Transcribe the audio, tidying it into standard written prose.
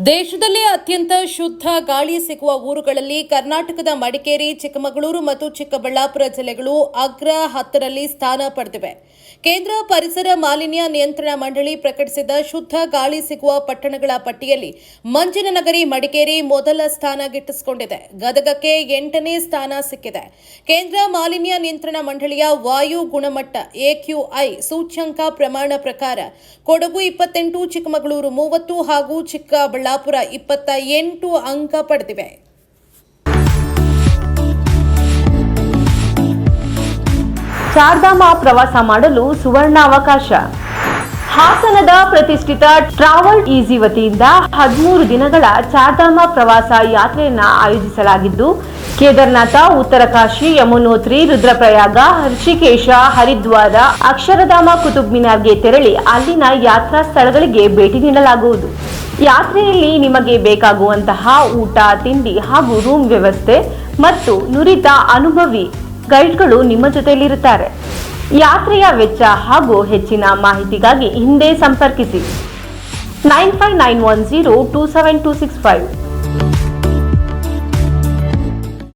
ದೇಶದಲ್ಲಿ ಅತ್ಯಂತ ಶುದ್ಧ ಗಾಳಿ ಸಿಗುವ ಊರುಗಳಲ್ಲಿ ಕರ್ನಾಟಕದ ಮಡಿಕೇರಿ, ಚಿಕ್ಕಮಗಳೂರು ಮತ್ತು ಚಿಕ್ಕಬಳ್ಳಾಪುರ ಜಿಲ್ಲೆಗಳು ಅಗ್ರ 10ರಲ್ಲಿ ಸ್ಥಾನ ಪಡೆದಿವೆ. ಕೇಂದ್ರ ಪರಿಸರ ಮಾಲಿನ್ಯ ನಿಯಂತ್ರಣ ಮಂಡಳಿ ಪ್ರಕಟಿಸಿದ ಶುದ್ಧ ಗಾಳಿ ಸಿಗುವ ಪಟ್ಟಣಗಳ ಪಟ್ಟಿಯಲ್ಲಿ ಮಂಜಿನನಗರಿ ಮಡಿಕೇರಿ ಮೊದಲ ಸ್ಥಾನ ಗಿಟ್ಟಿಸಿಕೊಂಡಿದೆ. ಗದಗಕ್ಕೆ 8ನೇ ಸ್ಥಾನ ಸಿಕ್ಕಿದೆ. ಕೇಂದ್ರ ಮಾಲಿನ್ಯ ನಿಯಂತ್ರಣ ಮಂಡಳಿಯ ವಾಯು ಗುಣಮಟ್ಟ AQI ಸೂಚ್ಯಂಕ ಪ್ರಮಾಣ ಪ್ರಕಾರ ಕೊಡಗು 28, ಚಿಕ್ಕಮಗಳೂರು 30 ಹಾಗೂ ಚಿಕ್ಕಬಳ್ಳಾಪುರ 28 ಅಂಕ ಪಡೆದಿವೆ. ಚಾರ್ಧಾಮ ಪ್ರವಾಸ ಮಾಡಲು ಸುವರ್ಣ ಅವಕಾಶ. ಹಾಸನದ ಪ್ರತಿಷ್ಠಿತ ಟ್ರಾವೆಲ್ ಈಸಿ ವತಿಯಿಂದ 13 ದಿನಗಳ ಚಾರ್ಧಾಮ ಪ್ರವಾಸ ಯಾತ್ರೆಯನ್ನು ಆಯೋಜಿಸಲಾಗಿದ್ದು, ಕೇದಾರನಾಥ, ಉತ್ತರಕಾಶಿ, ಯಮುನೋತ್ರಿ, ರುದ್ರಪ್ರಯಾಗ, ಋಷಿಕೇಶ, ಹರಿದ್ವಾರ, ಅಕ್ಷರಧಾಮ, ಕುತುಬ್ ಮಿನಾರ್ಗೆ ತೆರಳಿ ಅಲ್ಲಿನ ಯಾತ್ರಾ ಸ್ಥಳಗಳಿಗೆ ಭೇಟಿ ನೀಡಲಾಗುವುದು. ಯಾತ್ರೆಯಲ್ಲಿ ನಿಮಗೆ ಬೇಕಾಗುವಂತಹ ಊಟ, ತಿಂಡಿ ಹಾಗೂ ರೂಮ್ ವ್ಯವಸ್ಥೆ ಮತ್ತು ನುರಿತ ಅನುಭವಿ ಗೈಡ್ಗಳು ನಿಮ್ಮ ಜೊತೆಯಲ್ಲಿರುತ್ತಾರೆ. ಯಾತ್ರೆಯ ವೆಚ್ಚ ಹಾಗೂ ಹೆಚ್ಚಿನ ಮಾಹಿತಿಗಾಗಿ ಹಿಂದೆ ಸಂಪರ್ಕಿಸಿ 9591027265.